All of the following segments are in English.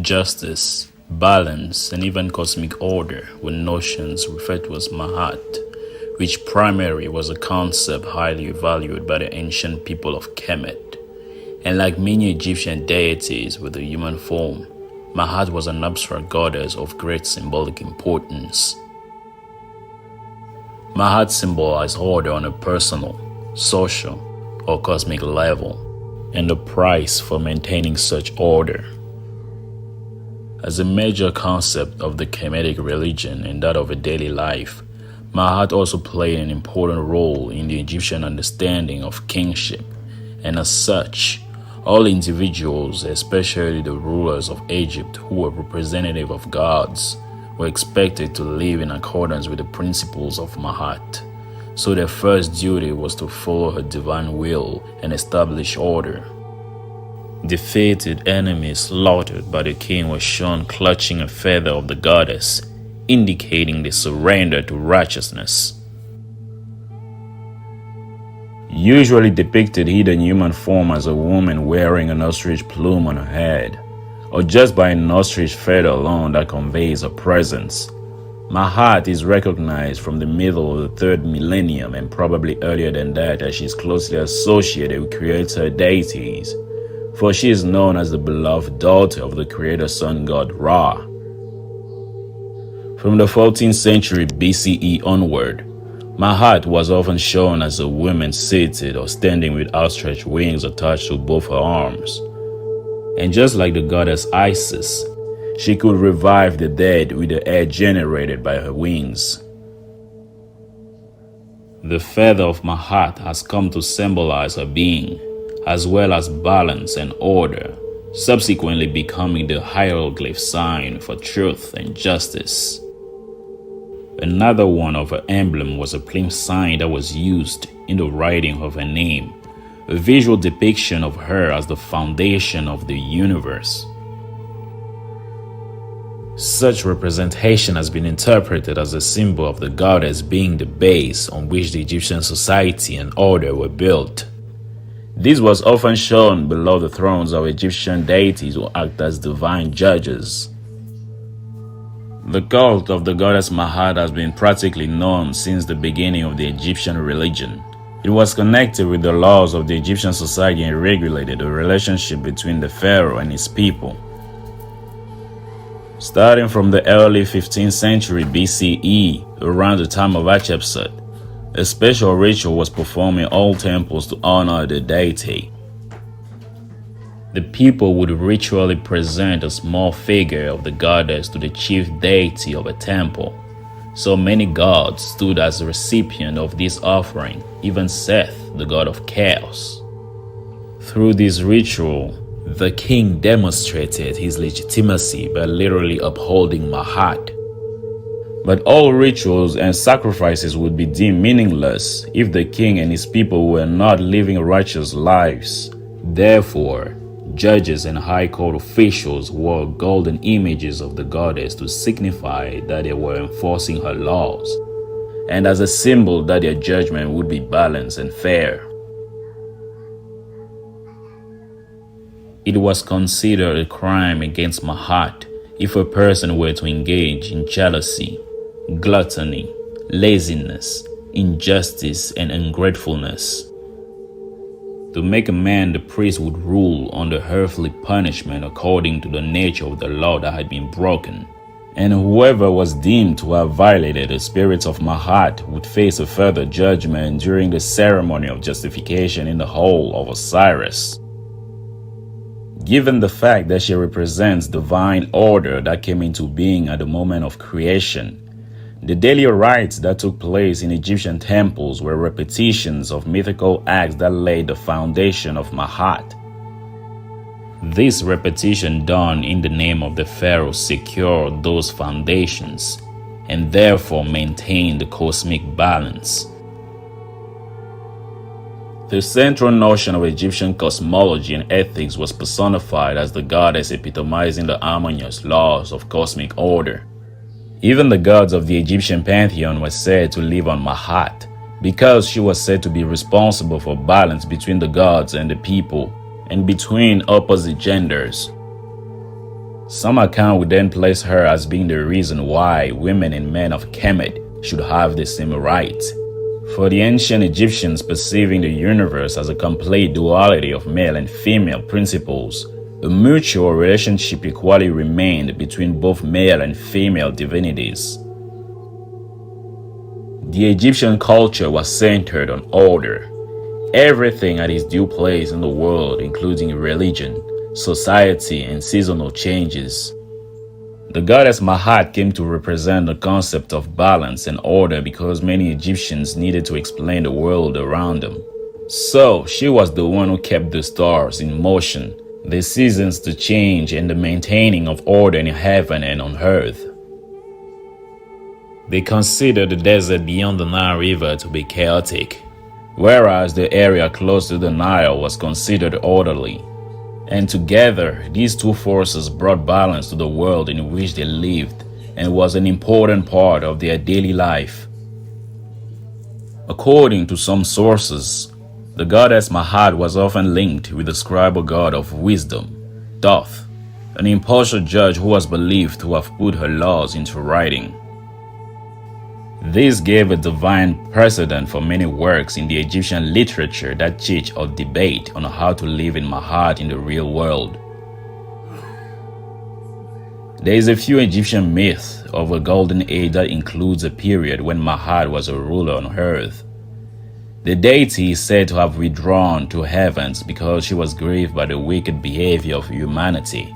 Justice, balance, and even cosmic order were notions referred to as Máat, which primarily was a concept highly valued by the ancient people of Kemet. And like many Egyptian deities with a human form, Máat was an abstract goddess of great symbolic importance. Máat symbolized order on a personal, social, or cosmic level, and the price for maintaining such order. As a major concept of the Kemetic religion and that of a daily life, Máat also played an important role in the Egyptian understanding of kingship, and as such, all individuals, especially the rulers of Egypt who were representative of gods, were expected to live in accordance with the principles of Máat. So their first duty was to follow her divine will and establish order. Defeated enemies slaughtered by the king were shown clutching a feather of the goddess, indicating the surrender to righteousness. Usually depicted hidden human form as a woman wearing an ostrich plume on her head, or just by an ostrich feather alone that conveys her presence. Máat is recognized from the middle of the 3rd millennium and probably earlier than that, as she is closely associated with creator deities, for she is known as the beloved daughter of the creator sun god Ra. From the 14th century BCE onward, Máat was often shown as a woman seated or standing with outstretched wings attached to both her arms. And just like the goddess Isis, she could revive the dead with the air generated by her wings. The feather of Máat has come to symbolize her being, as well as balance and order, subsequently becoming the hieroglyph sign for truth and justice. Another one of her emblem was a plume sign that was used in the writing of her name, a visual depiction of her as the foundation of the universe. Such representation has been interpreted as a symbol of the goddess being the base on which the Egyptian society and order were built. This was often shown below the thrones of Egyptian deities who act as divine judges. The cult of the goddess Máat has been practically known since the beginning of the Egyptian religion. It was connected with the laws of the Egyptian society and regulated the relationship between the pharaoh and his people. Starting from the early 15th century BCE, around the time of Hatshepsut, a special ritual was performed in all temples to honor the deity. The people would ritually present a small figure of the goddess to the chief deity of a temple. So many gods stood as a recipient of this offering, even Seth, the god of chaos. Through this ritual, the king demonstrated his legitimacy by literally upholding Máat. But all rituals and sacrifices would be deemed meaningless if the king and his people were not living righteous lives. Therefore, judges and high court officials wore golden images of the goddess to signify that they were enforcing her laws, and as a symbol that their judgment would be balanced and fair. It was considered a crime against Máat if a person were to engage in jealousy, gluttony, laziness, injustice, and ungratefulness. To make a man, the priest would rule on the earthly punishment according to the nature of the law that had been broken, and whoever was deemed to have violated the spirits of Máat would face a further judgment during the ceremony of justification in the hall of Osiris. Given the fact that she represents divine order that came into being at the moment of creation, the daily rites that took place in Egyptian temples were repetitions of mythical acts that laid the foundation of Máat. This repetition done in the name of the pharaoh secured those foundations and therefore maintained the cosmic balance. The central notion of Egyptian cosmology and ethics was personified as the goddess epitomizing the harmonious laws of cosmic order. Even the gods of the Egyptian pantheon were said to live on Máat, because she was said to be responsible for balance between the gods and the people, and between opposite genders. Some account would then place her as being the reason why women and men of Kemet should have the same rights. For the ancient Egyptians perceiving the universe as a complete duality of male and female principles, a mutual relationship equally remained between both male and female divinities. The Egyptian culture was centered on order. Everything at its due place in the world, including religion, society, and seasonal changes. The goddess Máat came to represent the concept of balance and order because many Egyptians needed to explain the world around them. So, she was the one who kept the stars in motion, the seasons to change, and the maintaining of order in heaven and on earth. They considered the desert beyond the Nile River to be chaotic, whereas the area close to the Nile was considered orderly. And together, these two forces brought balance to the world in which they lived and was an important part of their daily life. According to some sources, the goddess Máat was often linked with the scribal god of wisdom, Thoth, an impartial judge who was believed to have put her laws into writing. This gave a divine precedent for many works in the Egyptian literature that teach or debate on how to live in Máat in the real world. There is a few Egyptian myths of a golden age that includes a period when Máat was a ruler on earth. The deity is said to have withdrawn to heavens because she was grieved by the wicked behavior of humanity.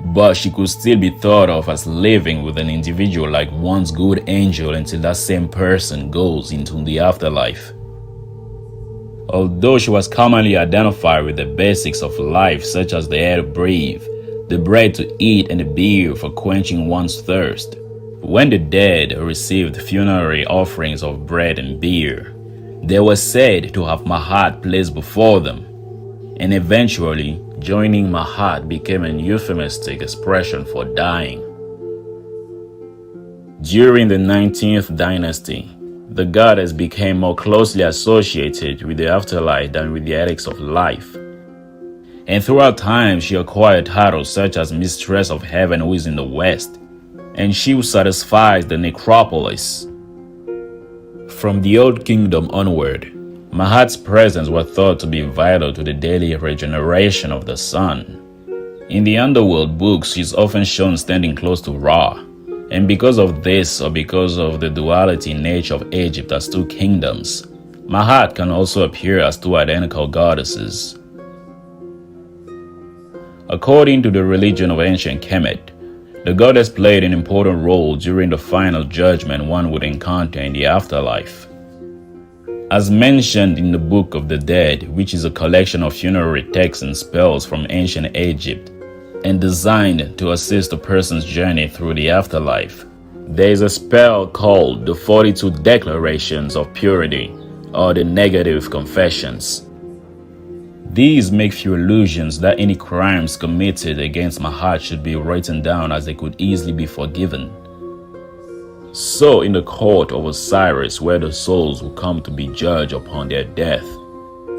But she could still be thought of as living with an individual like one's good angel until that same person goes into the afterlife. Although she was commonly identified with the basics of life such as the air to breathe, the bread to eat, and the beer for quenching one's thirst, when the dead received funerary offerings of bread and beer, they were said to have Máat placed before them, and eventually joining Máat became an euphemistic expression for dying. During the 19th dynasty, the goddess became more closely associated with the afterlife than with the ethics of life. And throughout time, she acquired titles such as Mistress of Heaven who is in the West, and she who satisfies the necropolis. From the Old Kingdom onward, Máat's presence was thought to be vital to the daily regeneration of the sun. In the underworld books, she is often shown standing close to Ra, and because of this or because of the duality nature of Egypt as two kingdoms, Máat can also appear as two identical goddesses. According to the religion of ancient Kemet, the goddess played an important role during the final judgment one would encounter in the afterlife. As mentioned in the Book of the Dead, which is a collection of funerary texts and spells from ancient Egypt, and designed to assist a person's journey through the afterlife, there is a spell called the 42 Declarations of Purity, or the Negative Confessions. These make few allusions that any crimes committed against Máat should be written down as they could easily be forgiven. So in the court of Osiris, where the souls will come to be judged upon their death,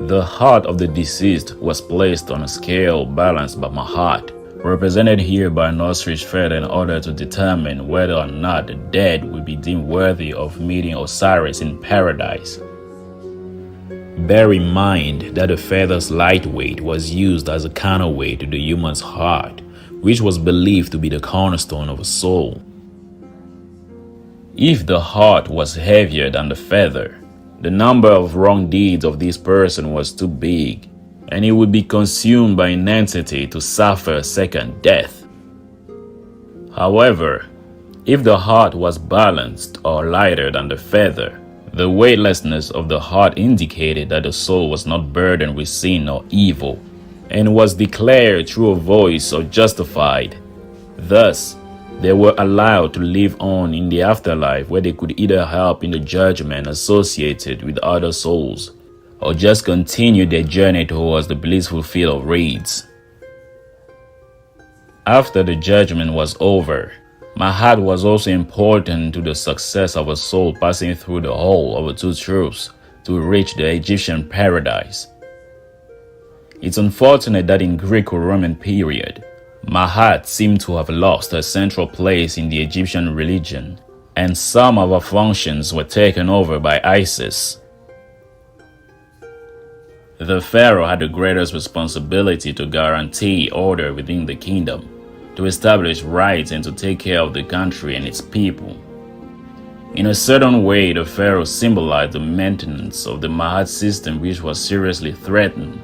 the heart of the deceased was placed on a scale balanced by Máat, represented here by an ostrich feather, in order to determine whether or not the dead will be deemed worthy of meeting Osiris in paradise. Bear in mind that the feather's light weight was used as a counterweight to the human's heart, which was believed to be the cornerstone of a soul. If the heart was heavier than the feather, the number of wrong deeds of this person was too big, and he would be consumed by an entity to suffer a second death. However, if the heart was balanced or lighter than the feather, the weightlessness of the heart indicated that the soul was not burdened with sin or evil, and was declared through a voice or justified. Thus, they were allowed to live on in the afterlife, where they could either help in the judgment associated with other souls, or just continue their journey towards the blissful field of reeds. After the judgment was over, Máat was also important to the success of a soul passing through the hole of the two truths to reach the Egyptian paradise. It's unfortunate that in Greco-Roman period, Máat seemed to have lost her central place in the Egyptian religion, and some of her functions were taken over by Isis. The pharaoh had the greatest responsibility to guarantee order within the kingdom, to establish rights and to take care of the country and its people. In a certain way, the pharaoh symbolized the maintenance of the Máat system, which was seriously threatened.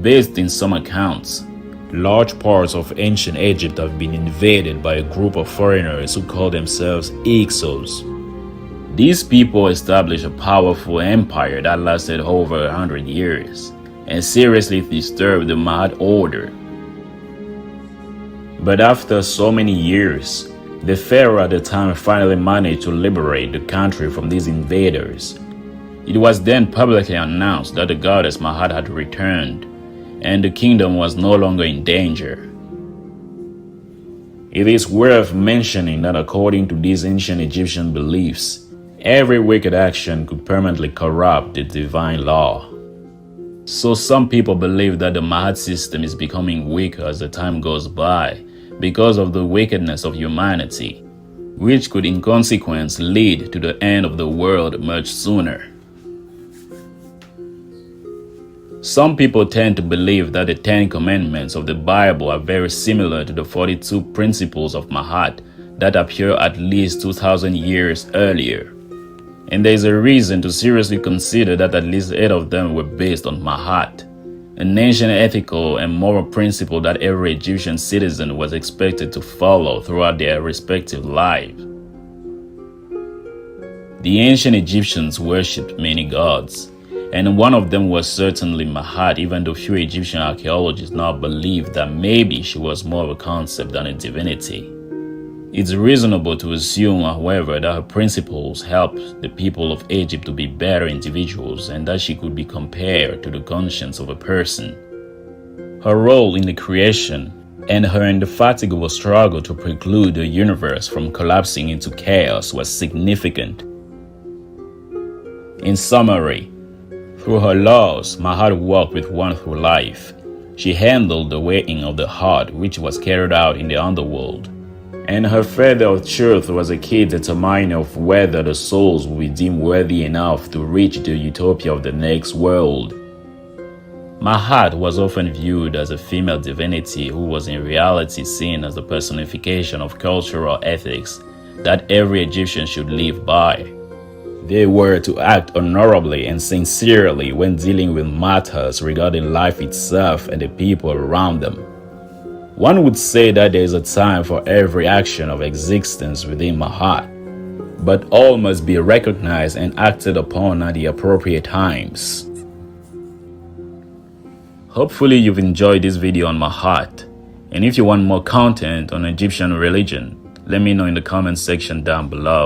Based in some accounts, large parts of ancient Egypt have been invaded by a group of foreigners who call themselves Hyksos. These people established a powerful empire that lasted over 100 years and seriously disturbed the Máat order. But after so many years, the pharaoh at the time finally managed to liberate the country from these invaders. It was then publicly announced that the goddess Máat had returned, and the kingdom was no longer in danger. It is worth mentioning that according to these ancient Egyptian beliefs, every wicked action could permanently corrupt the divine law. So some people believe that the Máat system is becoming weaker as the time goes by because of the wickedness of humanity, which could in consequence lead to the end of the world much sooner. Some people tend to believe that the 10 commandments of the Bible are very similar to the 42 principles of Máat that appear at least 2,000 years earlier. And there is a reason to seriously consider that at least 8 of them were based on Máat, an ancient ethical and moral principle that every Egyptian citizen was expected to follow throughout their respective lives. The ancient Egyptians worshipped many gods, and one of them was certainly Máat, even though few Egyptian archaeologists now believe that maybe she was more of a concept than a divinity. It's reasonable to assume, however, that her principles helped the people of Egypt to be better individuals and that she could be compared to the conscience of a person. Her role in the creation and her indefatigable struggle to preclude the universe from collapsing into chaos was significant. In summary, through her laws, Máat walked with one through life. She handled the weighing of the heart, which was carried out in the underworld. And her feather of truth was a key determiner of whether the souls would be deemed worthy enough to reach the utopia of the next world. Máat was often viewed as a female divinity who was in reality seen as the personification of cultural ethics that every Egyptian should live by. They were to act honorably and sincerely when dealing with matters regarding life itself and the people around them. One would say that there is a time for every action of existence within Máat, but all must be recognized and acted upon at the appropriate times. Hopefully you've enjoyed this video on Máat, and if you want more content on Egyptian religion, let me know in the comment section down below.